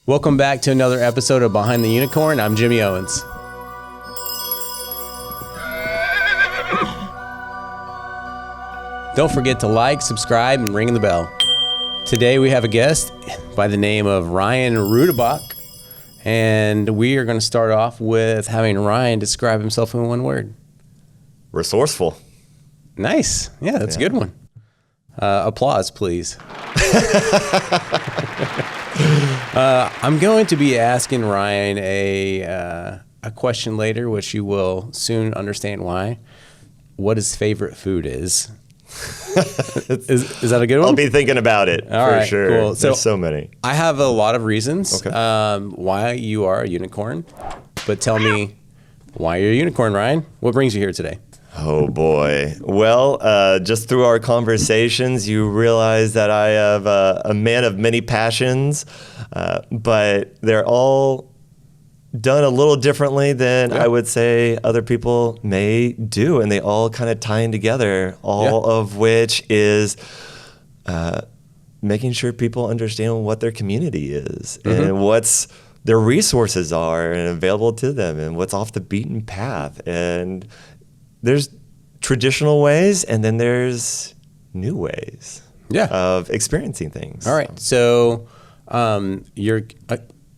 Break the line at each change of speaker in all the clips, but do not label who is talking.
Welcome back to another episode of Behind the Unicorn. I'm Jimmy Owens. Don't forget to like, subscribe, and ring the bell. Today we have a guest by the name of Ryan Rudebock, and we are going to start off with having Ryan describe himself in one word.
Resourceful.
Nice. Yeah, that's a good one. Applause, please. I'm going to be asking Ryan a question later, which you will soon understand why. What his favorite food is. Is that a good one?
I'll be thinking about it for sure.
Cool.
There's so many.
I have a lot of reasons why you are a unicorn, but tell me why you're a unicorn, Ryan. What brings you here today?
Oh boy. Well, just through our conversations, you realize that I have a man of many passions, but they're all done a little differently than I would say other people may do. And they all kind of tie in together, all of which is making sure people understand what their community is and what's their resources are and available to them and what's off the beaten path. And there's traditional ways, and then there's new ways of experiencing things.
All right. So you're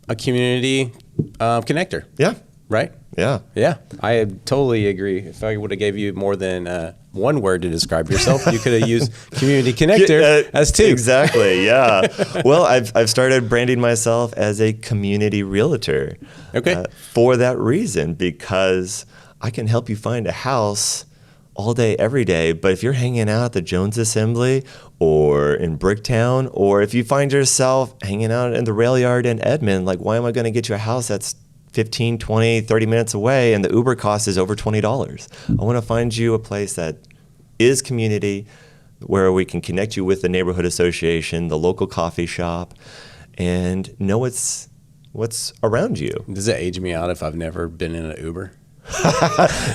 a community connector.
Yeah.
Right?
Yeah.
Yeah. I totally agree. If I would have gave you more than one word to describe yourself, you could have used community connector as two.
Exactly. Yeah. Well, I've started branding myself as a community realtor.
Okay.
For that reason, because I can help you find a house all day, every day. But if you're hanging out at the Jones Assembly or in Bricktown, or if you find yourself hanging out in the rail yard in Edmond, like, why am I going to get you a house that's 15, 20, 30 minutes away and the Uber cost is over $20? I want to find you a place that is community, where we can connect you with the neighborhood association, the local coffee shop, and know what's around you.
Does it age me out if I've never been in an Uber?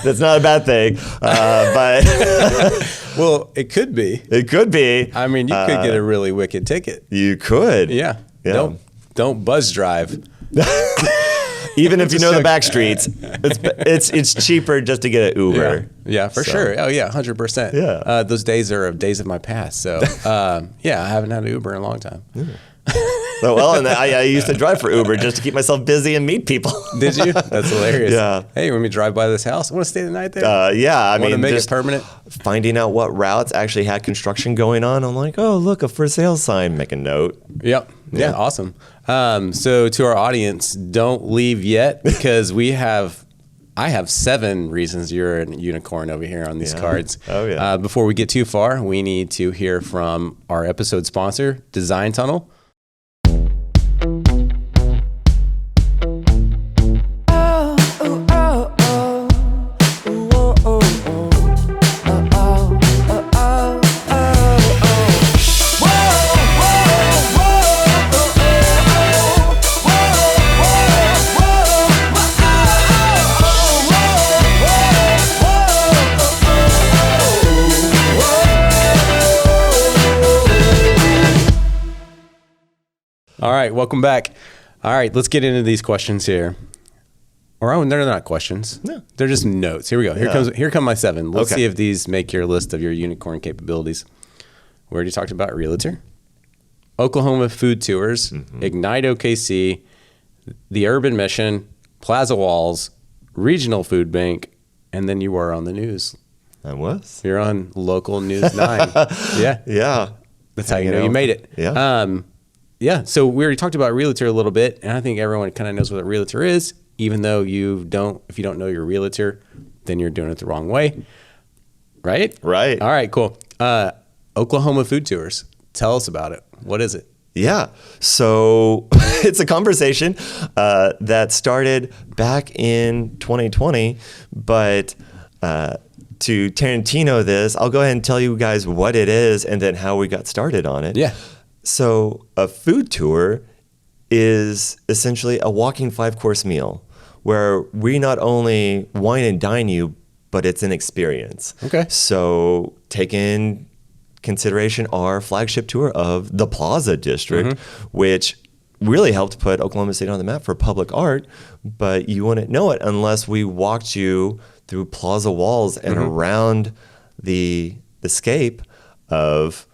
That's not a bad thing, but
well, it could be.
It could be.
I mean, you could get a really wicked ticket.
You could.
Yeah. Don't buzz drive.
Even if you know the back streets, it's cheaper just to get an Uber.
Yeah, for sure. Oh yeah, 100%.
Yeah.
Those days are days of my past. So I haven't had an Uber in a long time.
Yeah. Well, and I used to drive for Uber just to keep myself busy and meet people.
Did you? That's hilarious.
Yeah.
Hey, when we drive by this house, I want to stay the night there.
I
want to
mean,
make
just
it permanent.
Finding out what routes actually had construction going on. I'm like, oh, look, a for sale sign. Make a note.
Yep. Yeah. Awesome. So to our audience, don't leave yet, because I have 7 reasons you're a unicorn over here on these cards.
Oh yeah.
Before we get too far, we need to hear from our episode sponsor, DesignTunnel. All right, welcome back. All right, let's get into these questions here. Or they're not questions. No. They're just notes. Here we go. Here come my 7. Let's see if these make your list of your unicorn capabilities. We already talked about realtor, Oklahoma food tours, Ignite OKC, the Urban Mission, Plaza Walls, Regional Food Bank, and then you were on the news.
I was.
You're on Local News 9. Yeah.
Yeah.
That's how you know you made it.
Yeah.
So we already talked about realtor a little bit, and I think everyone kind of knows what a realtor is, even though if you don't know you're a realtor, then you're doing it the wrong way. Right?
Right.
All right, cool. Oklahoma food tours. Tell us about it. What is it?
Yeah. So it's a conversation that started back in 2020, but to Tarantino this, I'll go ahead and tell you guys what it is and then how we got started on it.
Yeah.
So a food tour is essentially a walking 5-course meal where we not only wine and dine you, but it's an experience.
Okay.
So take in consideration our flagship tour of the Plaza District, which really helped put Oklahoma City on the map for public art, but you wouldn't know it unless we walked you through plaza walls and around the scape of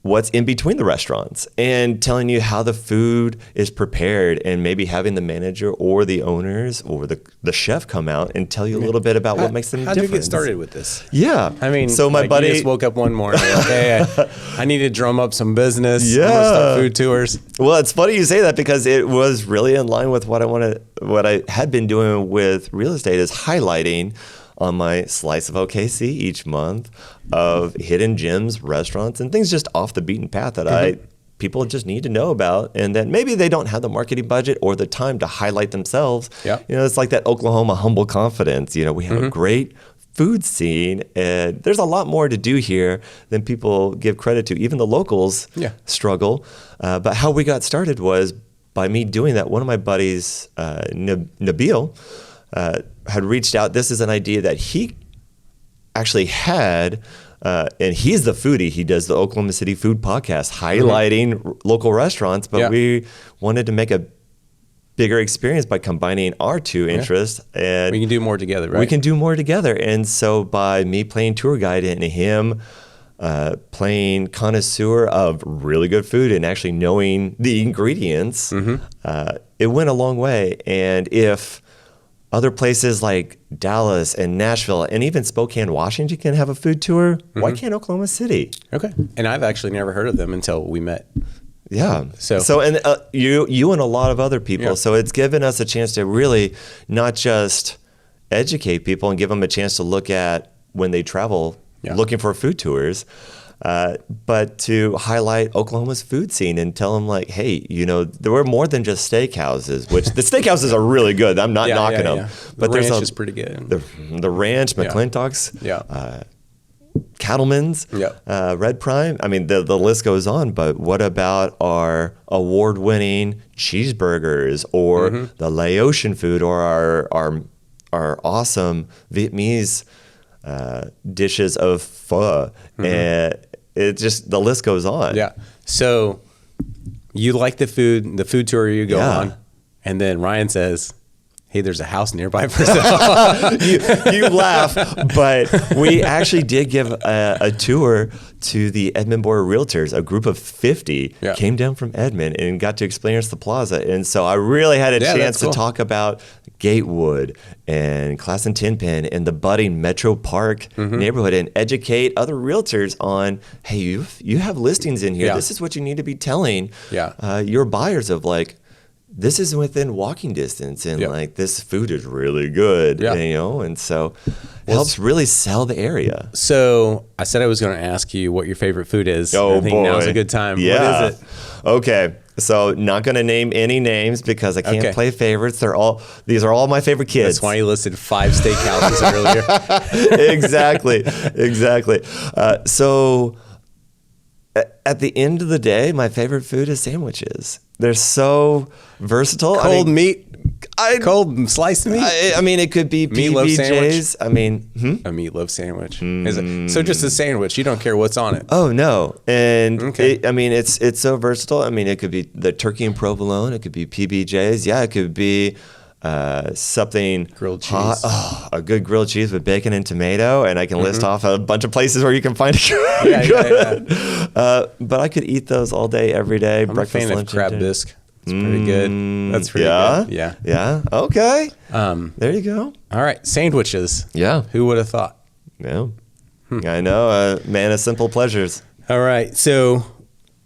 what's in between the restaurants and telling you how the food is prepared, and maybe having the manager or the owners or the chef come out and tell you a little bit about what makes them different.
How did you get started with this?
Yeah.
I mean,
so my buddy
you just woke up one morning, like, hey, I need to drum up some business.
Yeah.
I'm gonna start food tours.
Well, it's funny you say that, because it was really in line with what I had been doing with real estate, is highlighting on my Slice of OKC each month of hidden gems, restaurants, and things just off the beaten path that people just need to know about, and that maybe they don't have the marketing budget or the time to highlight themselves.
Yeah.
You know, it's like that Oklahoma humble confidence. You know, we have a great food scene, and there's a lot more to do here than people give credit to. Even the locals struggle. But how we got started was by me doing that. One of my buddies, Nabil, had reached out. This is an idea that he actually had, and he's the foodie. He does the Oklahoma City Food Podcast, highlighting local restaurants, but we wanted to make a bigger experience by combining our two interests. And
we can do more together, right?
We can do more together. And so by me playing tour guide and him playing connoisseur of really good food and actually knowing the ingredients, it went a long way. And if other places like Dallas and Nashville and even Spokane, Washington can have a food tour, why can't Oklahoma City?
Okay. And I've actually never heard of them until we met.
Yeah. So and you and a lot of other people.
Yeah.
So it's given us a chance to really not just educate people and give them a chance to look at when they travel looking for food tours, but to highlight Oklahoma's food scene and tell them, like, hey, you know, there were more than just steakhouses, which the steakhouses are really good. I'm not knocking them. But
the ranch is pretty good.
The ranch, McClintock's, Cattleman's, Red Prime. I mean, the list goes on. But what about our award-winning cheeseburgers or the Laotian food or our awesome Vietnamese dishes of pho? And it just, the list goes on.
Yeah. So you like the food tour you go on, and then Ryan says, hey, there's a house nearby for sale.
you laugh, but we actually did give a tour to the Edmond Boyer Realtors. A group of 50 came down from Edmond and got to experience the plaza. And so I really had a chance to talk about Gatewood and Class and Tenpin and the budding Metro Park neighborhood, and educate other realtors on, hey, you have listings in here. Yeah. This is what you need to be telling your buyers of, like, this is within walking distance, and like, this food is really good, you know, and so it helps really sell the area.
So I said I was going to ask you what your favorite food is.
Oh,
I think now's a good time.
Yeah.
What is it?
Okay. So not going to name any names because I can't play favorites. These are all my favorite kids.
That's why you listed 5 steakhouses earlier.
Exactly. So at the end of the day, my favorite food is sandwiches. They're so versatile.
Cold meat, cold sliced meat.
I mean, it could be PBJs. I mean,
a meatloaf sandwich. Is it? So just a sandwich. You don't care what's on it.
Oh no, and it's so versatile. I mean, it could be the turkey and provolone. It could be PBJs. Yeah, it could be something
grilled cheese.
Hot, a good grilled cheese with bacon and tomato, and I can list off a bunch of places where you can find it. But I could eat those all day, every day.
I'm breakfast, a fan lunch, of crab bisque. It's pretty good. That's pretty good.
Yeah. Okay. There you go.
All right, sandwiches.
Yeah.
Who would have thought?
Yeah. I know, man of simple pleasures.
All right, so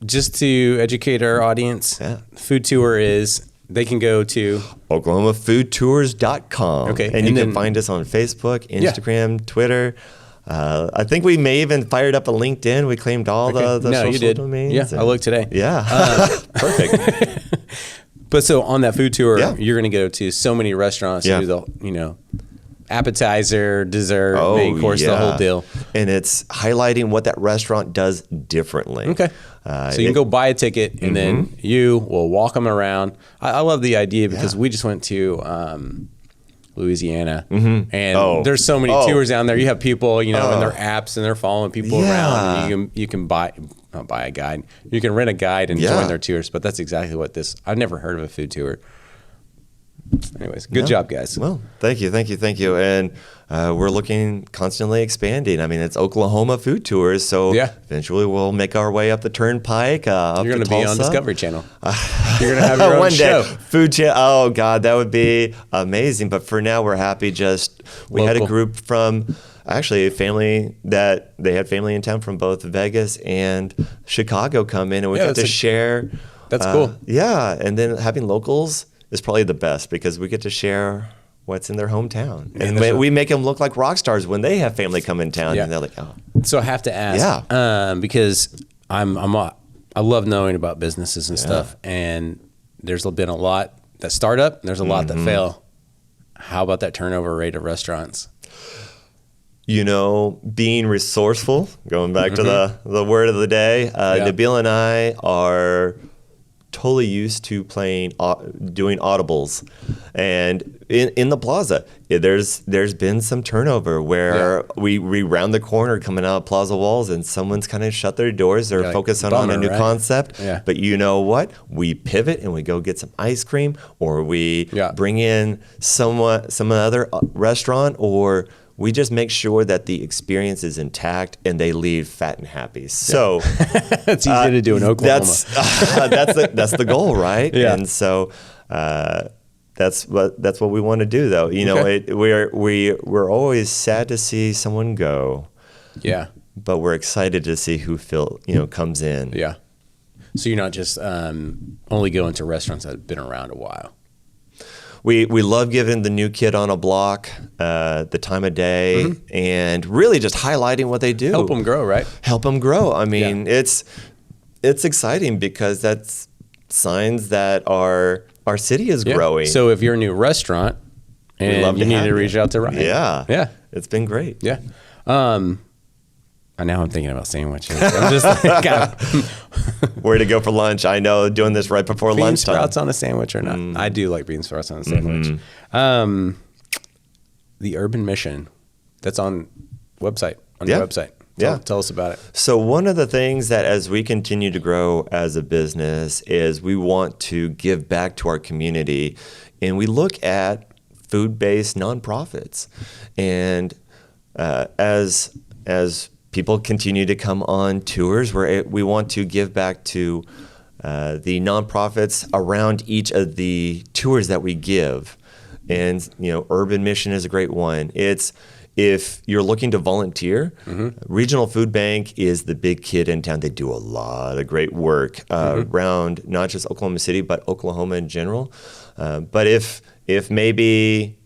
just to educate our audience, food tour is, they can go to
OklahomaFoodTours.com.
Okay.
And you can find us on Facebook, Instagram, Twitter. I think we may even fired up a LinkedIn. We claimed all the social domains.
Yeah, I looked today.
Yeah. Perfect.
But so on that food tour, you're going to go to so many restaurants, do the, appetizer, dessert, main course, the whole deal.
And it's highlighting what that restaurant does differently.
Okay. So you can go buy a ticket, and then you will walk them around. I love the idea because we just went to Louisiana, and there's so many tours down there. You have people, in their apps, and they're following people around. And you can not buy a guide. You can rent a guide and join their tours. But that's exactly what this. I've never heard of a food tour. Anyways, good job, guys.
Well, thank you. And we're looking constantly expanding. I mean, it's Oklahoma food tours, so eventually we'll make our way up the turnpike. You're
going to be on Discovery Channel. You're going to have your own
one
show.
Day, food channel. Oh God, that would be amazing. But for now, we're happy. We had a group from actually a family that they had family in town from both Vegas and Chicago come in, and we got to share.
That's cool.
Yeah, and then having locals is probably the best because we get to share what's in their hometown. And we make them look like rock stars when they have family come in town and they're like, oh.
So I have to ask, because I love knowing about businesses and stuff, and there's been a lot that start up, and there's a lot that fail. How about that turnover rate of restaurants?
Being resourceful, going back to the word of the day, Nabil and I are totally used to doing audibles, and in the plaza there's been some turnover where we round the corner coming out of Plaza Walls and someone's kind of shut their doors. They're focusing on a new concept, but you know what, we pivot and we go get some ice cream, or we bring in some other restaurant, or we just make sure that the experience is intact and they leave fat and happy. So
it's easy to do in Oklahoma.
That's the goal, right?
Yeah.
And so that's what we want to do, though. We're always sad to see someone go. Yeah. But we're excited to see who comes in.
Yeah. So you're not just only going to restaurants that have been around a while.
We love giving the new kid on a block the time of day and really just highlighting what they do.
Help them grow, right?
Help them grow. I mean, it's exciting because that's signs that our city is growing.
So if you're a new restaurant and you need to reach out to Ryan.
Yeah. It's been great.
Yeah. Now I'm thinking about sandwiches. I'm just like,
where to go for lunch? I know, doing this right before lunchtime.
Bean sprouts on a sandwich or not? I do like bean sprouts on a sandwich. The Urban Mission, that's on your website. Tell us about it.
So one of the things that as we continue to grow as a business is we want to give back to our community, and we look at food-based nonprofits. And as people continue to come on tours, we want to give back to the nonprofits around each of the tours that we give. And, Urban Mission is a great one. If you're looking to volunteer, Regional Food Bank is the big kid in town. They do a lot of great work around not just Oklahoma City, but Oklahoma in general. But if maybe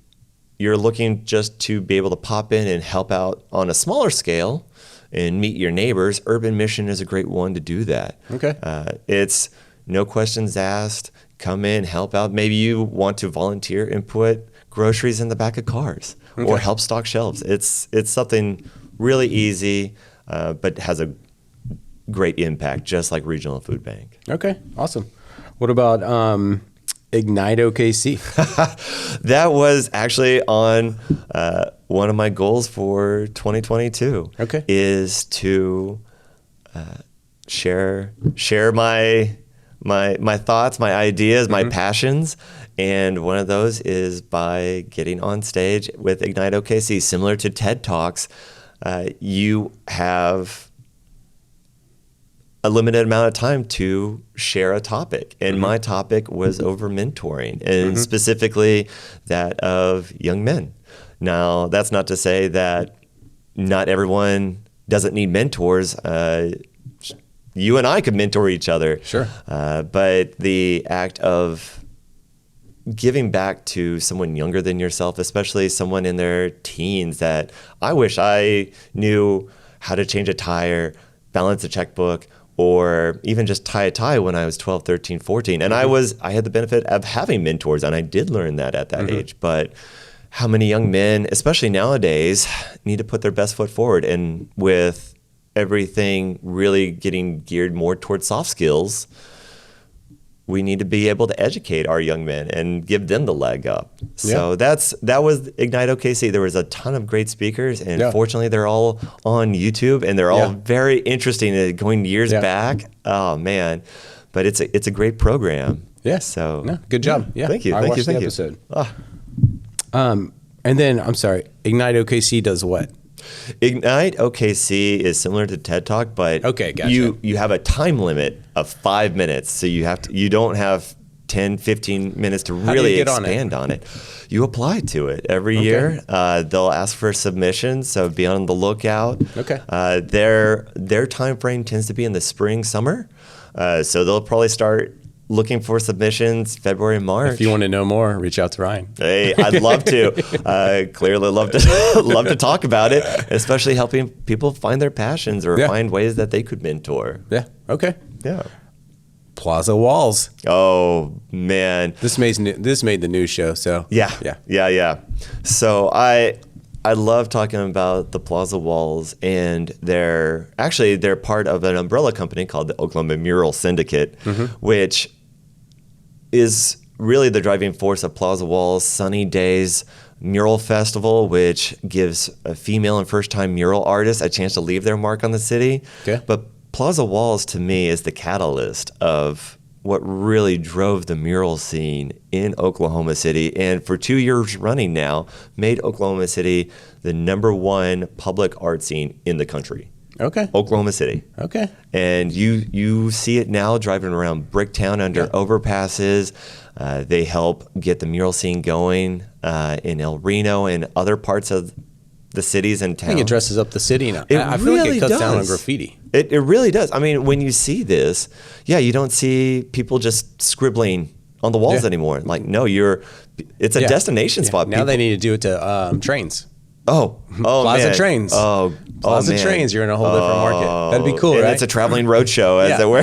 you're looking just to be able to pop in and help out on a smaller scale and meet your neighbors, Urban Mission is a great one to do that.
Okay.
It's no questions asked. Come in, help out. Maybe you want to volunteer and put groceries in the back of cars or help stock shelves. It's something really easy, but has a great impact, just like Regional Food Bank.
Okay, awesome. What about Ignite OKC?
That was actually on one of my goals for 2022.
Okay.
Is to share my thoughts, my ideas, my passions, and one of those is by getting on stage with Ignite OKC. Similar to TED Talks, you have a limited amount of time to share a topic. And my topic was over mentoring, and specifically that of young men. Now, that's not to say that not everyone doesn't need mentors. You and I could mentor each other.
Sure.
But the act of giving back to someone younger than yourself, especially someone in their teens, that I wish I knew how to change a tire, balance a checkbook, or even just tie a tie when I was 12, 13, 14. And I had the benefit of having mentors, and I did learn that at that age. But how many young men, especially nowadays, need to put their best foot forward? And with everything really getting geared more towards soft skills, we need to be able to educate our young men and give them the leg up. So that was Ignite OKC. There was a ton of great speakers, and fortunately they're all on YouTube, and they're all very interesting, going years back. Oh man, but it's a great program.
Yeah.
So
good job. Yeah.
Thank you.
I watched the episode. And then I'm sorry, Ignite OKC does what?
Ignite OKC is similar to TED Talk, but
gotcha.
you have a time limit of 5 minutes. So you don't have 10, 15 minutes to really expand on it. You apply to it every year. They'll ask for submissions, so be on the lookout. Their time frame tends to be in the spring, summer. So they'll probably start looking for submissions February, March.
If you want to know more, reach out to Ryan.
Hey, I'd love to. Clearly love to talk about it, especially helping people find their passions or find ways that they could mentor.
Yeah. Okay.
Yeah.
Plaza Walls.
Oh man,
this made the news show. So
yeah. So I love talking about the Plaza Walls, and they're part of an umbrella company called the Oklahoma Mural Syndicate, which is really the driving force of Plaza Walls Sunny Days Mural Festival, which gives a female and first-time mural artists a chance to leave their mark on the city.
Okay.
But Plaza Walls, to me, is the catalyst of what really drove the mural scene in Oklahoma City, and for 2 years running now, made Oklahoma City the #1 public art scene in the country.
Okay.
Oklahoma City.
Okay.
And you see it now driving around Bricktown under overpasses. They help get the mural scene going in El Reno and other parts of the cities and towns.
I think it dresses up the city now. I feel like it cuts down on graffiti.
It really does. I mean, when you see this, you don't see people just scribbling on the walls anymore. Like, no, it's a destination spot.
Now they need to do it to trains.
Plaza
Trains. Plaza
man.
Trains. You're in a whole different market. That'd be cool,
and
right?
It's a traveling roadshow, as it were.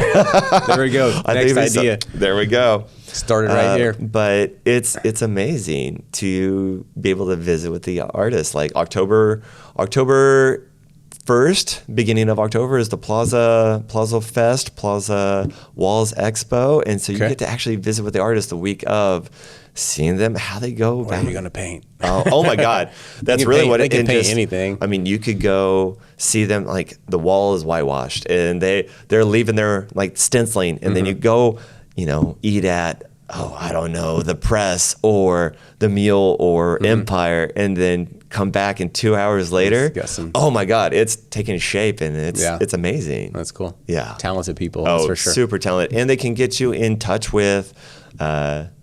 There we go. Next idea.
There we go.
Started right here.
But it's amazing to be able to visit with the artists. Like October 1st, beginning of October, is the Plaza Fest, Plaza Walls Expo, and so you get to actually visit with the artists the week of, seeing them, how they go.
What are you gonna paint?
Oh my God, that's really what
they can paint anything.
I mean, you could go see them, like the wall is whitewashed, and they're leaving their like stenciling, and then you go, eat at I don't know, the Press or the Mule or Empire, and then come back, and 2 hours later, oh my God, it's taking shape, and it's amazing.
That's cool.
Yeah,
talented people. That's for sure.
Super talented, and they can get you in touch with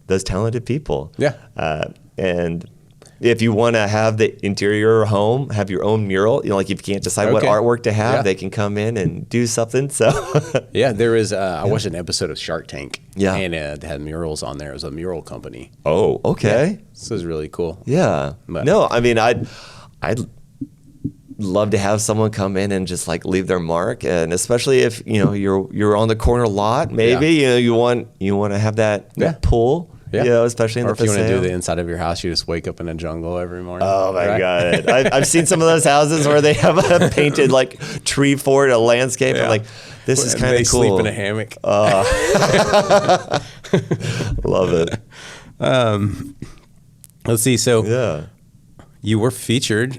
those talented people.
Yeah.
And if you want to have the interior home, have your own mural, like if you can't decide what artwork to have, they can come in and do something. So
there is, I watched an episode of Shark Tank. Yeah. And they had murals on there. It was a mural company.
Oh, okay.
Yeah. This is really cool.
Yeah. But no, I mean, I'd love to have someone come in and just like leave their mark, and especially if you're on the corner lot, maybe you want to have that pull. Yeah, especially in the
Or if you want to do the inside of your house, you just wake up in a jungle every morning.
Oh my God. I've seen some of those houses where they have a painted like tree fort, a landscape. I'm like, this is kind of cool.
They sleep in a hammock.
Love it.
Let's see. So you were featured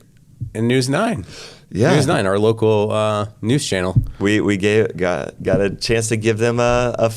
in News 9. Yeah. News 9, our local news channel.
We got a chance to give them a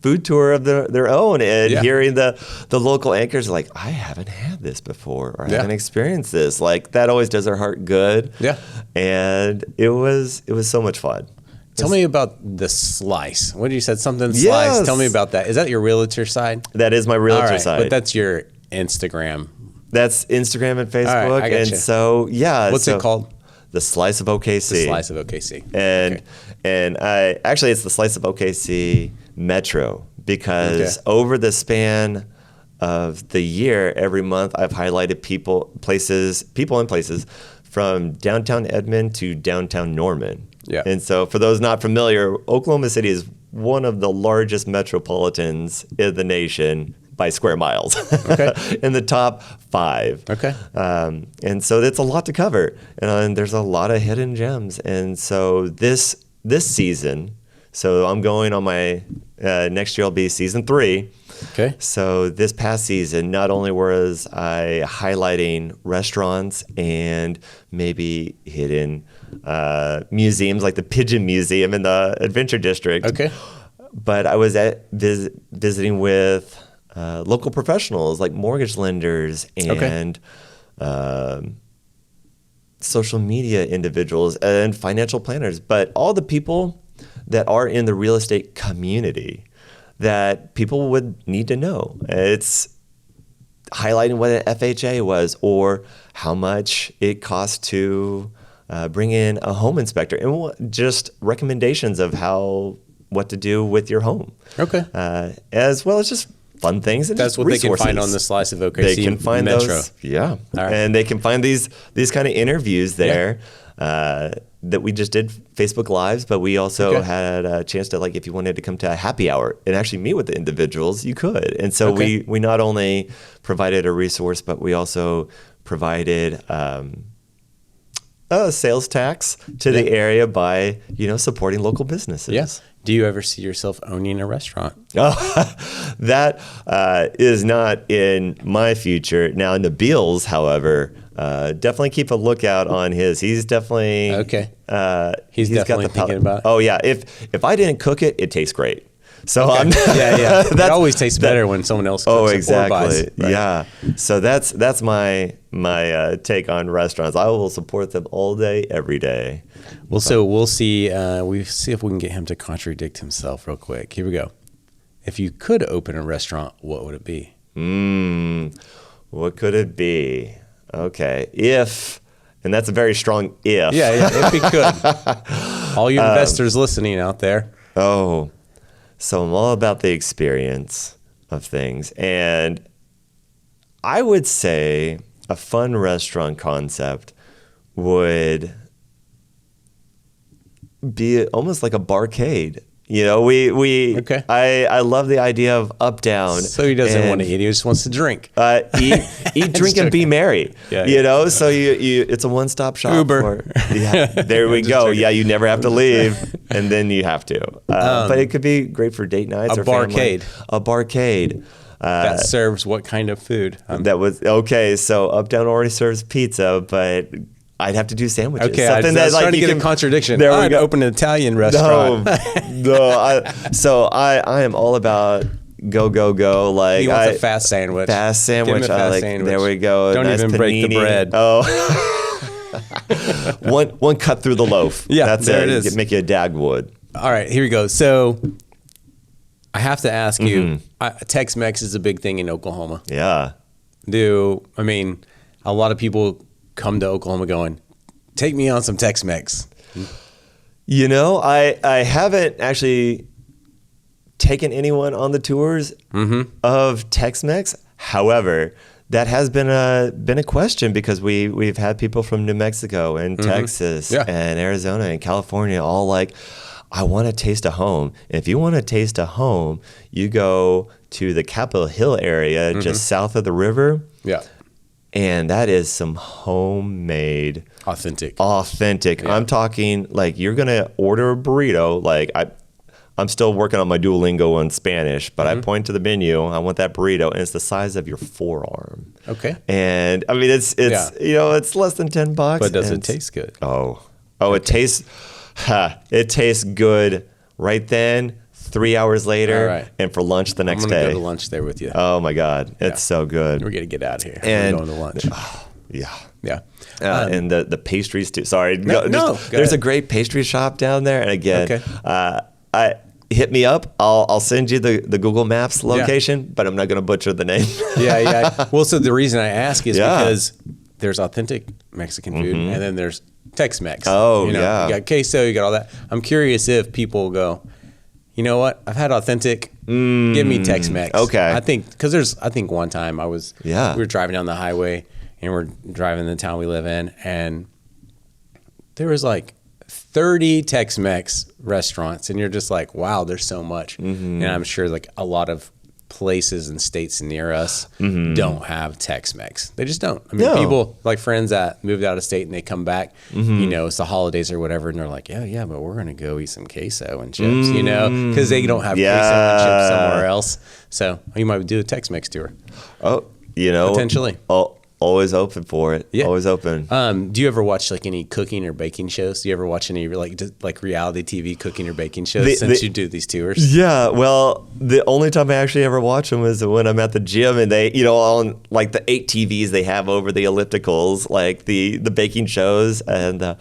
food tour of their own, and hearing the local anchors like, I haven't had this before, or I haven't experienced this. Like, that always does our heart good. Yeah. And it was so much fun.
Tell me about the slice. What did you said? Something slice. Yes. Tell me about that. Is that your realtor side?
That is my realtor side.
But that's your Instagram.
That's Instagram and Facebook.
All right, I
and
you.
So,
What's it called?
The Slice of OKC.
The Slice of OKC.
And it's the Slice of OKC Metro, because over the span of the year, every month I've highlighted people and places from downtown Edmond to downtown Norman. Yeah. And so for those not familiar, Oklahoma City is one of the largest metropolitans in the nation by square miles. In the top 5. Okay. And so it's a lot to cover, and there's a lot of hidden gems. And so this season, So I'm going on my next year will be season 3.
Okay.
So this past season, not only was I highlighting restaurants and maybe hidden museums like the Pigeon Museum in the Adventure District.
Okay.
But I was visiting with local professionals like mortgage lenders and social media individuals and financial planners, but all the people that are in the real estate community that people would need to know. It's highlighting what an FHA was or how much it costs to bring in a home inspector and just recommendations of what to do with your home.
Okay.
As well as just fun things and
that's what
resources.
They can find on the slice of OKC
They can find
Metro.
those, yeah.
Right.
And they can find these kind of interviews there that we just did Facebook Lives, but we also had a chance to, like, if you wanted to come to a happy hour and actually meet with the individuals, you could. And so we not only provided a resource, but we also provided a sales tax to the area by, supporting local businesses.
Yes. Do you ever see yourself owning a restaurant?
Oh, that is not in my future. Now, Nabil's, however, definitely keep a lookout on his. He's definitely
He's definitely thinking about it.
Oh yeah, if I didn't cook it, it tastes great. So I'm
it always tastes better when someone else cooks.
Oh,
It
exactly.
or buys, right?
Yeah. So that's my take on restaurants. I will support them all day, every day.
Well, so we'll see. We see if we can get him to contradict himself real quick. Here we go. If you could open a restaurant, what would it be?
What could it be? Okay. And that's a very strong if.
Yeah. If he could. All you investors listening out there.
Oh. So I'm all about the experience of things. And I would say a fun restaurant concept would be almost like a barcade. I love the idea of up, down.
So he doesn't want to eat, he just wants to drink.
Eat, drink, and be merry. So you it's a one-stop shop.
Uber.
There we go. Yeah, you never have to leave, and then you have to. But it could be great for date nights or
barcade.
A barcade.
That serves what kind of food?
That was okay. So Up Down already serves pizza, but I'd have to do sandwiches.
Okay, I was trying to get a contradiction.
There we
I'd
go.
open an Italian restaurant.
No. I am all about go. Like
he wants a fast sandwich.
Fast sandwich.
Give him a fast sandwich.
There we go.
Don't
nice
even
panini.
break the bread.
Oh, one cut through the loaf.
Yeah,
that's
there it is.
Make you a Dagwood.
All right, here we go. So I have to ask you, Tex-Mex is a big thing in Oklahoma.
Yeah.
A lot of people come to Oklahoma going, take me on some Tex-Mex.
I haven't actually taken anyone on the tours of Tex-Mex. However, that has been a question because we've had people from New Mexico and Texas and Arizona and California all like, I want to taste a home. And if you want to taste a home, you go to the Capitol Hill area just south of the river. Yeah. And that is some homemade.
Authentic.
Yeah. I'm talking like you're going to order a burrito. Like I'm still working on my Duolingo in Spanish, but I point to the menu. I want that burrito, and it's the size of your forearm.
Okay.
And I mean, it's it's less than $10.
But does it taste good?
It tastes good right then. 3 hours later, and for lunch the next day.
I'm going to go to lunch there with you.
Oh my God, it's so good.
We're going to get out of here.
And
we're going to lunch.
Yeah. And the pastries too. Sorry.
There's
ahead. A great pastry shop down there. And again, hit me up. I'll send you the Google Maps location, but I'm not going to butcher the name.
Yeah. Well, so the reason I ask is because there's authentic Mexican food and then there's Tex-Mex.
Oh,
you got queso, you got all that. I'm curious if people go, you know what? I've had authentic. Give me Tex-Mex.
Okay.
I think one time we were driving down the highway and we're driving the town we live in, and there was like 30 Tex-Mex restaurants, and you're just like, wow, there's so much. And I'm sure like a lot of places and states near us don't have Tex-Mex. They just don't. I mean, people like friends that moved out of state and they come back, you know, it's the holidays or whatever, and they're like, yeah, but we're gonna go eat some queso and chips, you know, because they don't have queso and chips somewhere else. So you might do a Tex-Mex tour.
Oh, you know,
potentially.
Always open for it. Yeah. Always open.
Do you ever watch like any cooking or baking shows? Do you ever watch any like reality TV cooking or baking shows since you do these tours?
Yeah. Well, the only time I actually ever watch them is when I'm at the gym and they, you know, on like the 8 TVs they have over the ellipticals, like the baking shows and the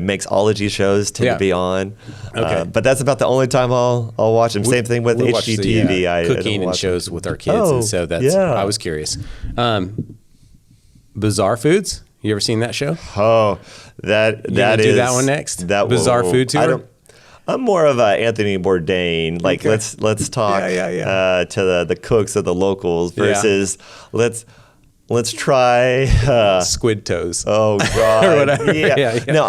mixology shows tend to be on. Okay. But that's about the only time I'll watch them. Same thing with HGTV.
Cooking and shows with our kids, and so that's I was curious. Bizarre Foods. You ever seen that show?
Oh, that is
do that one next. That Bizarre Food Tour.
I'm more of a Anthony Bourdain. Like let's talk to the cooks of the locals versus let's try
squid toes.
Oh God.
Or whatever.
Yeah. No,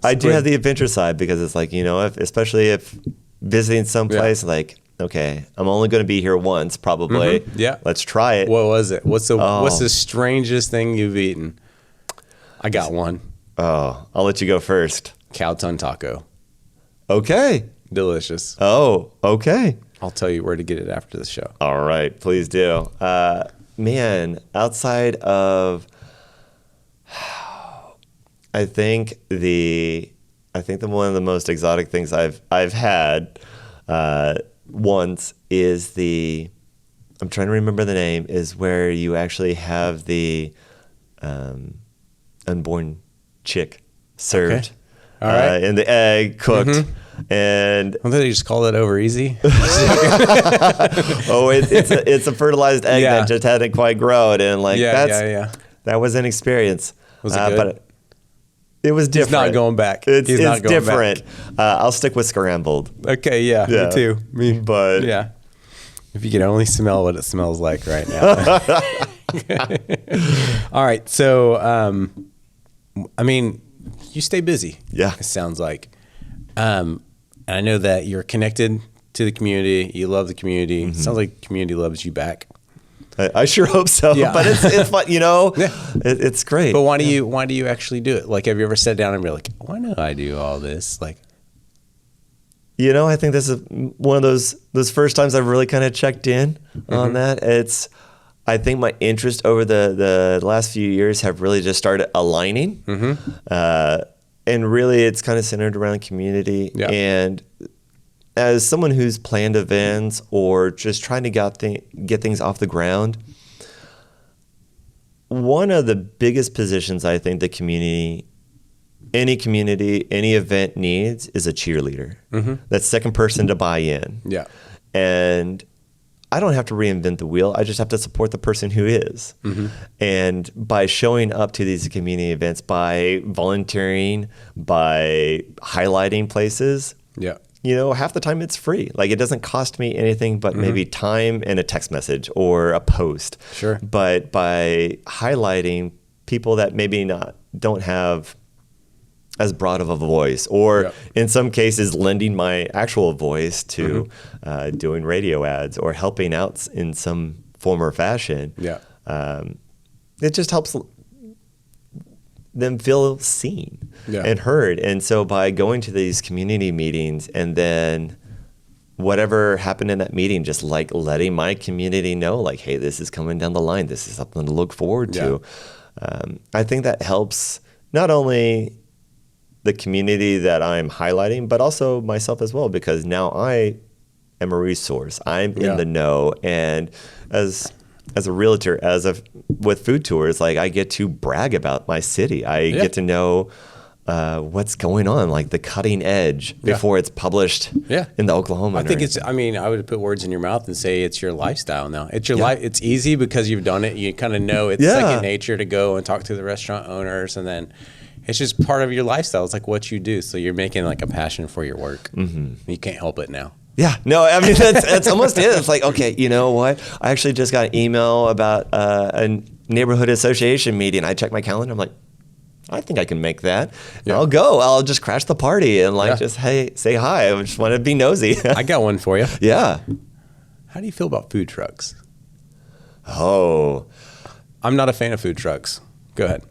I do have the adventure side because it's like, you know, especially if visiting someplace like, okay, I'm only going to be here once, probably.
Yeah.
Let's try it.
What was it? What's the strangest thing you've eaten? I got one.
Oh, I'll let you go first.
Cow tongue taco.
Okay.
Delicious.
Oh, okay.
I'll tell you where to get it after the show.
All right, please do. Man, outside of, I think one of the most exotic things I've had once is I'm trying to remember the name, is where you actually have the unborn chick served. Okay. All right. And the egg cooked. And
I thought they just call that over easy.
It's a fertilized egg that just hadn't quite grown, and that was an experience.
Was it good?
But it was different.
He's not going back.
It's different. I'll stick with scrambled.
Okay, yeah, me too.
But
yeah, if you could only smell what it smells like right now. All right, so I mean, you stay busy.
Yeah,
it sounds like. And I know that you're connected to the community. You love the community. It sounds like the community loves you back.
I sure hope so. Yeah. But it's fun, you know. Yeah. It's great.
But why do you actually do it? Like, have you ever sat down and be like, why do I do all this? Like,
you know, I think this is one of those first times I've really kind of checked in on that. I think my interest over the last few years have really just started aligning. And really, it's kind of centered around community. Yeah. And as someone who's planned events or just trying to get things off the ground, one of the biggest positions I think any event needs is a cheerleader. That second person to buy in. Yeah. And I don't have to reinvent the wheel. I just have to support the person who is. And by showing up to these community events, by volunteering, by highlighting places, you know, half the time it's free. Like, it doesn't cost me anything but maybe time and a text message or a post. Sure. But by highlighting people that maybe don't have as broad of a voice, or in some cases lending my actual voice to doing radio ads or helping out in some form or fashion. Yeah, it just helps them feel seen and heard. And so by going to these community meetings and then whatever happened in that meeting, just like letting my community know, like, hey, this is coming down the line. This is something to look forward to. I think that helps not only the community that I'm highlighting, but also myself as well, because now I am a resource. I'm in the know, and as a realtor, with food tours, like, I get to brag about my city. I get to know what's going on, like the cutting edge before it's published in the Oklahoma.
I think I would put words in your mouth and say it's your lifestyle now. It's your life. It's easy because you've done it. You kind of know it's second nature to go and talk to the restaurant owners, and then it's just part of your lifestyle. It's like what you do. So you're making like a passion for your work. You can't help it now. Yeah,
no, I mean, that's almost it. It's like, okay, you know what? I actually just got an email about a neighborhood association meeting. I checked my calendar. I'm like, I think I can make that. I'll go. I'll just crash the party and just, hey, say hi. I just want to be nosy.
I got one for you.
Yeah.
How do you feel about food trucks?
Oh,
I'm not a fan of food trucks. Go ahead.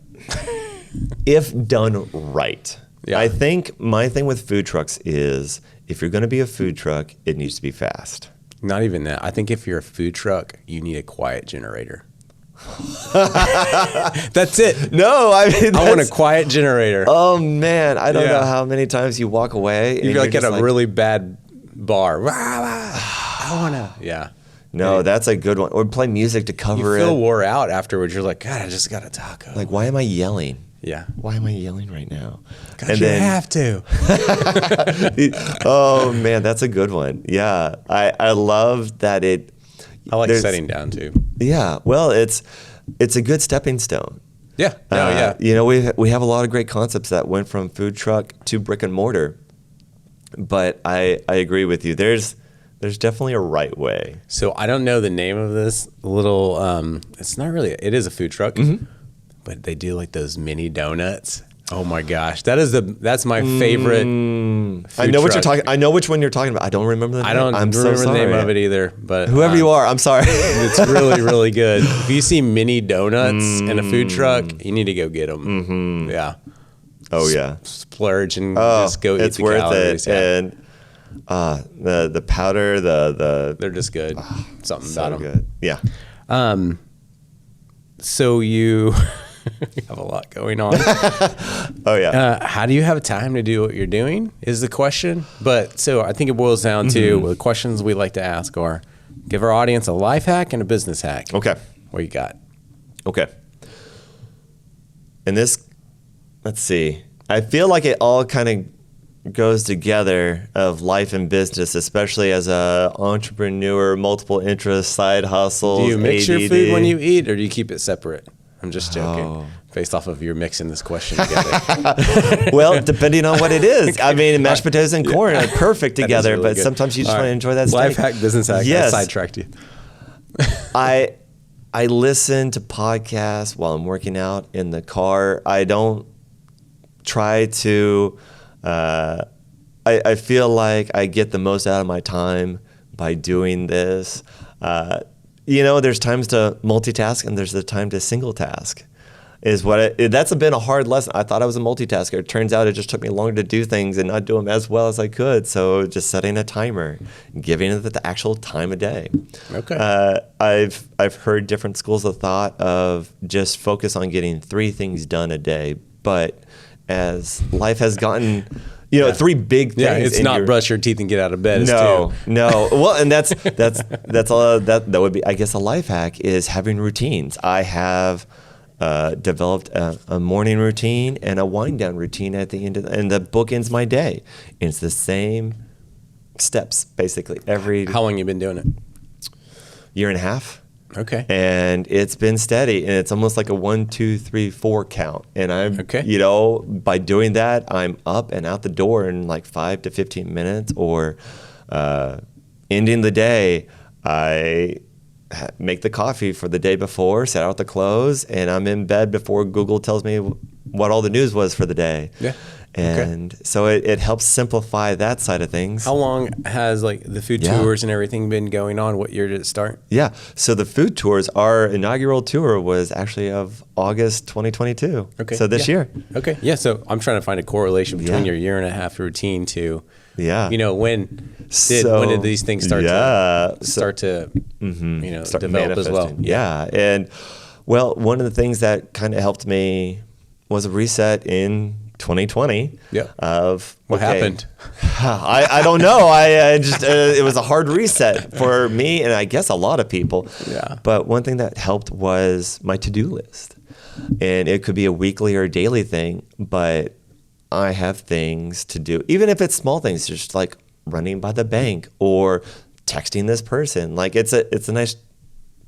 if done right.
Yeah.
I think my thing with food trucks is if you're going to be a food truck, it needs to be fast.
Not even that. I think if you're a food truck, you need a quiet generator. That's it.
No, I mean,
I want a quiet generator.
Oh man, I don't know how many times you walk away.
You're like at a really bad bar. I want to. Yeah.
No, that's a good one. Or play music to cover it.
You feel wore out afterwards. You're like, God, I just got a taco.
Like, why am I yelling?
Yeah.
Why am I yelling right now?
And you have to.
Oh man, that's a good one. Yeah, I love that it.
I like setting down too.
Yeah, well, it's a good stepping stone.
Yeah. No, yeah.
You know, we have a lot of great concepts that went from food truck to brick and mortar. But I agree with you. There's definitely a right way.
So I don't know the name of this little. It's not really. It is a food truck, but they do like those mini donuts. Oh my gosh, that's my favorite.
I know what you're talking. I know which one you're talking about. I don't remember the name.
I don't remember the name of it either. But
whoever you are, I'm sorry.
It's really, really good. If you see mini donuts in a food truck, you need to go get them. Mm-hmm. Yeah.
Oh yeah.
Splurge and just go eat the calories.
It's worth it. And the powder,
they're just good. Something
so
about them.
Good. Yeah.
So you have a lot going on.
Oh yeah.
How do you have time to do what you're doing is the question. But so I think it boils down to the questions we like to ask are give our audience a life hack and a business hack.
Okay.
What you got?
Okay. And this, let's see. I feel like it all kind of goes together of life and business, especially as a entrepreneur, multiple interests, side hustles.
Do you mix
ADD.
your food when you eat, or do you keep it separate? I'm just joking. Based off of your mixing this question together.
Well, depending on what it is. I mean, mashed potatoes and corn are perfect together,
really
but
good.
sometimes you just want to enjoy that steak.
Life hack, business hack.
Yes.
I sidetracked you.
I listen to podcasts while I'm working out in the car. I don't try to. I feel like I get the most out of my time by doing this. You know, there's times to multitask and there's the time to single task. That's been a hard lesson. I thought I was a multitasker. It turns out it just took me longer to do things and not do them as well as I could. So just setting a timer, giving it the actual time of day.
Okay.
I've heard different schools of thought of just focus on getting 3 things done a day. But as life has gotten, you know, 3 big things.
Yeah, it's not brush your teeth and get out of bed.
No. Well, and that's all that would be, I guess, a life hack is having routines. I have developed a morning routine and a wind down routine at the end and the book ends my day. And it's the same steps basically every.
How long you been doing it?
Year and a half.
Okay.
And it's been steady, and it's almost like a 1, 2, 3, 4 count. And I'm, you know, by doing that, I'm up and out the door in like 5 to 15 minutes. Or ending the day, I make the coffee for the day before, set out the clothes, and I'm in bed before Google tells me what all the news was for the day.
Yeah.
And so it helps simplify that side of things.
How long has like the food tours and everything been going on? What year did it start?
Yeah. So the food tours, our inaugural tour was actually of August 2022. Okay. So this year.
Okay. Yeah. So I'm trying to find a correlation between your year and a half routine to, you know, when did these things start to you know, develop as well?
Yeah. And well, one of the things that kind of helped me was a reset in 2020.
Yeah.
Of
what happened?
I don't know. I just it was a hard reset for me and I guess a lot of people.
Yeah.
But one thing that helped was my to-do list, and it could be a weekly or daily thing. But I have things to do, even if it's small things, just like running by the bank or texting this person. Like it's a nice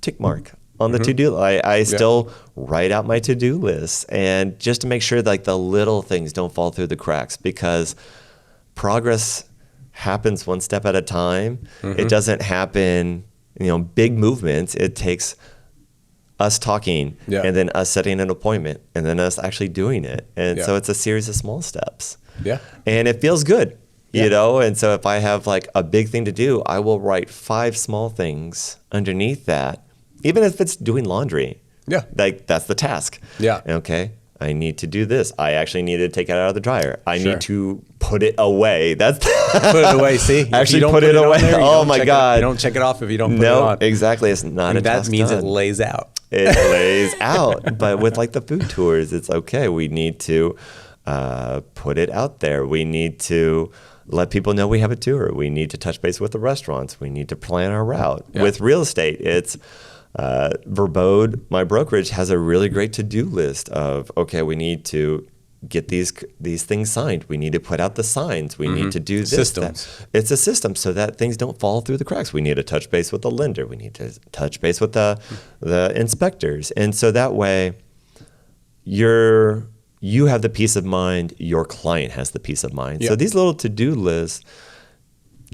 tick mark on the to-do. I still write out my to-do list, and just to make sure like the little things don't fall through the cracks, because progress happens one step at a time. It doesn't happen, you know, big movements. It takes us talking and then us setting an appointment and then us actually doing it. And so it's a series of small steps.
Yeah.
And it feels good. you know? And so if I have like a big thing to do, I will write 5 small things underneath that, even if it's doing laundry.
Yeah.
Like that's the task.
Yeah.
Okay. I need to do this. I actually need to take it out of the dryer. I need to put it away. That's
put it away. See,
actually put it away.
There,
oh my God!
You don't check it off if you don't put it on.
Exactly. It's not a task
that means
done.
it lays out.
It lays out. But with like the food tours, it's okay. We need to put it out there. We need to let people know we have a tour. We need to touch base with the restaurants. We need to plan our route. Yeah. With real estate, it's Verbode, my brokerage, has a really great to-do list of, okay, we need to get these things signed. We need to put out the signs. We need to do this.
Systems.
It's a system so that things don't fall through the cracks. We need to touch base with the lender. We need to touch base with the inspectors. And so that way you have the peace of mind, your client has the peace of mind. Yep. So these little to-do lists,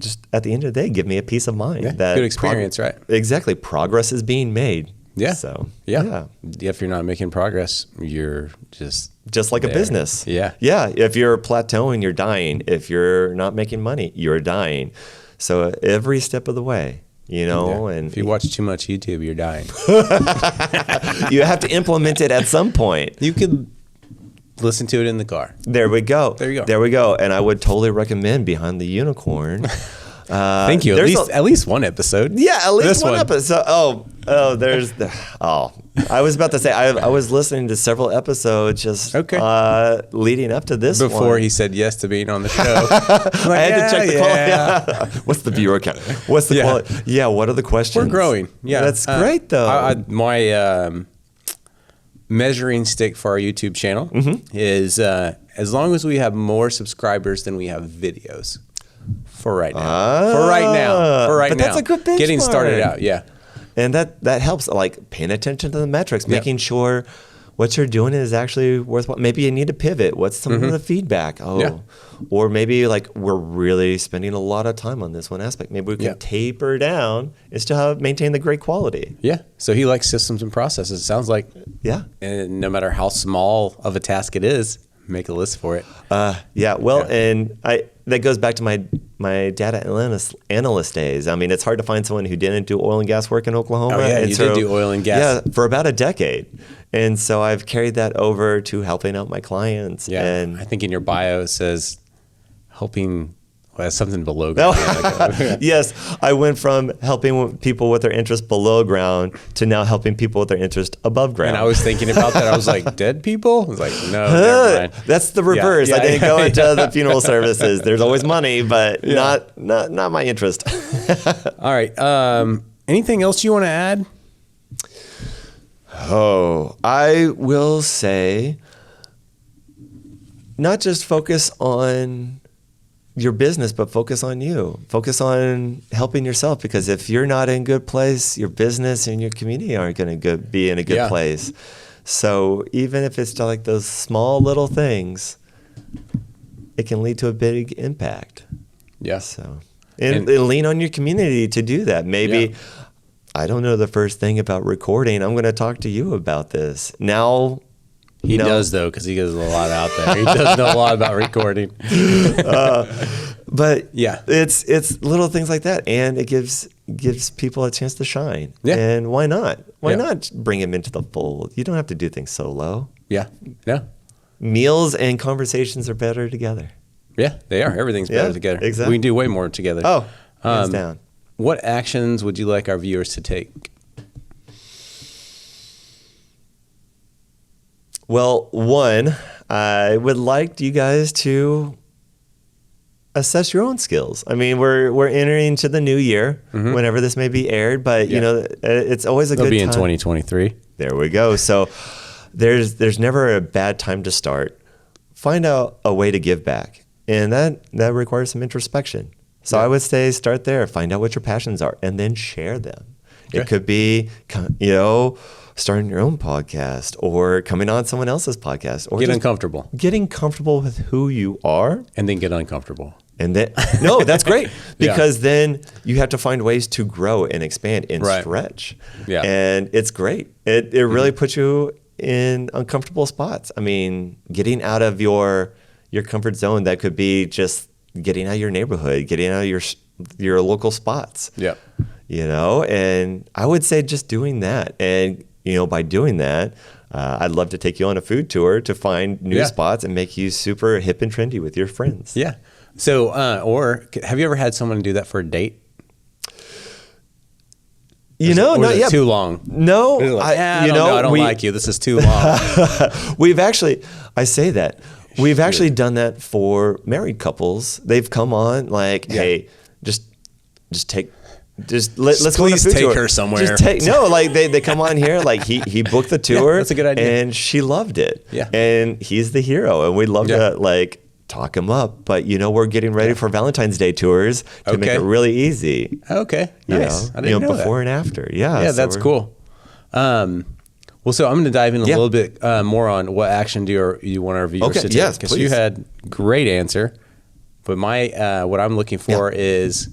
just at the end of the day, give me a peace of mind.
Yeah, that good experience, right?
Exactly. Progress is being made.
Yeah.
So,
yeah. If you're not making progress, you're just
like
there.
A business.
Yeah.
Yeah. If you're plateauing, you're dying. If you're not making money, you're dying. So every step of the way, you know, and
if you watch too much YouTube, you're dying.
You have to implement it at some point.
You could listen to it in the car.
There we go.
There you go.
There we go. And I would totally recommend Behind the Unicorn.
Thank you. At least one episode.
Yeah, at least one episode. I was about to say I was listening to several episodes just leading up to this
before he said yes to being on the show.
I had to check the quality. Yeah. What's the viewer count? What's the quality? Yeah. What are the questions?
We're growing. Yeah,
that's great though.
My measuring stick for our YouTube channel is as long as we have more subscribers than we have videos. For right now. For right now.
That's a good benchmark.
Getting started out, yeah.
And that helps, like paying attention to the metrics, making sure what you're doing is actually worthwhile. Maybe you need to pivot. What's some of the feedback? Or maybe like we're really spending a lot of time on this one aspect. Maybe we can taper down and still maintain the great quality.
Yeah. So he likes systems and processes. It sounds like, and no matter how small of a task it is, make a list for it.
And that goes back to my data analyst days. I mean, it's hard to find someone who didn't do oil and gas work in Oklahoma.
Oh, yeah, you did do oil and gas.
Yeah, for about a decade. And so I've carried that over to helping out my clients.
Yeah,
and
I think in your bio it says helping... Well, that's something below ground.
Yes, I went from helping people with their interest below ground to now helping people with their interest above ground.
And I was thinking about that. I was like, dead people? I was like, no, never mind.
That's the reverse. I didn't go into the funeral services. There's always money, but not my interest.
All right. Anything else you want to add?
Oh, I will say not just focus on your business, but focus on you. Focus on helping yourself, because if you're not in a good place, your business and your community aren't going to be in a good place. So even if it's like those small little things, it can lead to a big impact.
Yeah.
So and lean on your community to do that. Maybe I don't know the first thing about recording. I'm going to talk to you about this now.
He does, though, because he goes a lot out there. He does know a lot about recording.
But it's little things like that, and it gives people a chance to shine. Yeah. And why not? Why not bring them into the fold? You don't have to do things solo.
Yeah. Yeah.
Meals and conversations are better together.
Yeah, they are. Everything's better together.
Exactly.
We can do way more together.
Oh, hands down.
What actions would you like our viewers to take?
Well, one, I would like you guys to assess your own skills. I mean, we're entering into the new year, whenever this may be aired, but you know, it's always a good time.
It'll be in 2023.
There we go. So there's never a bad time to start. Find out a way to give back, and that requires some introspection. So I would say start there. Find out what your passions are, and then share them. Okay. It could be, starting your own podcast or coming on someone else's podcast, or
getting comfortable
with who you are,
and then get uncomfortable.
And then that's great, because then you have to find ways to grow and expand and stretch. Yeah. And it's great. It really puts you in uncomfortable spots. I mean, getting out of your comfort zone, that could be just getting out of your neighborhood, getting out of your local spots.
Yep.
You know, and I would say just doing that. And, you know, by doing that, I'd love to take you on a food tour to find new spots and make you super hip and trendy with your friends.
Yeah. So, or have you ever had someone do that for a date?
Not yet.
Too long.
No,
I don't like you. This is too long.
We've actually done that for married couples. They've come on like, hey, let's go on a food
take
tour.
her somewhere.
They come on here. Like he booked the tour.
That's a good idea.
And she loved it.
Yeah.
And he's the hero, and we'd love to talk him up. But we're getting ready for Valentine's Day tours to make it really easy.
Okay. Nice. I didn't know
before
that.
and after. Yeah.
Yeah, that's cool. Well, so I'm going to dive in a little bit more on what action do you want our viewers to take?
Yes,
because you had great answer, but what I'm looking for is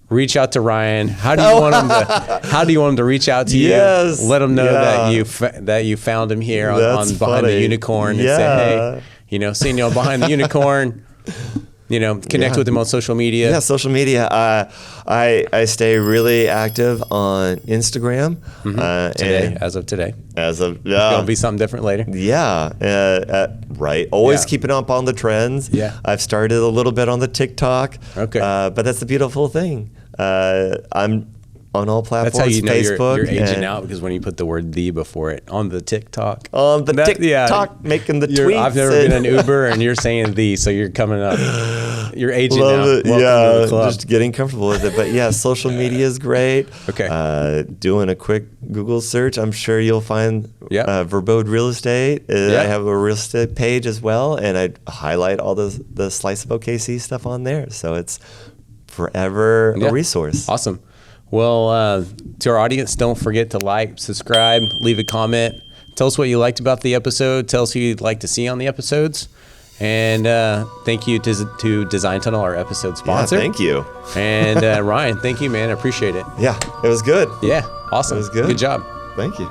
reach out to Ryan. How do you want him to? How do you want him to reach out to you? Let him know that you found him here on behind the unicorn and say, hey, seeing you behind the unicorn. Connect with him on social media.
Yeah, social media. I stay really active on Instagram.
As of today.
It's
gonna be something different later.
Yeah, right. Always keeping up on the trends.
Yeah.
I've started a little bit on the TikTok.
Okay.
But that's the beautiful thing. I'm on all platforms.
That's how you know
Facebook,
you're aging out, because when you put the word "the" before it on the TikTok.
On the TikTok, making the tweets.
I've never been in Uber, and you're saying "the," so you're coming up. You're aging now.
Love it.
Welcome to the club.
Just getting comfortable with it. But social media is great.
Okay.
Doing a quick Google search, I'm sure you'll find Verbode Real Estate. I have a real estate page as well, and I highlight all the Slice of OKC stuff on there. So it's forever a resource.
Awesome. Well, to our audience, don't forget to like, subscribe, leave a comment. Tell us what you liked about the episode. Tell us who you'd like to see on the episodes. And thank you to DesignTunnel, our episode sponsor.
Yeah, thank you.
And Ryan, thank you, man. I appreciate it.
Yeah, it was good.
Yeah, awesome.
It was good.
Good job.
Thank you.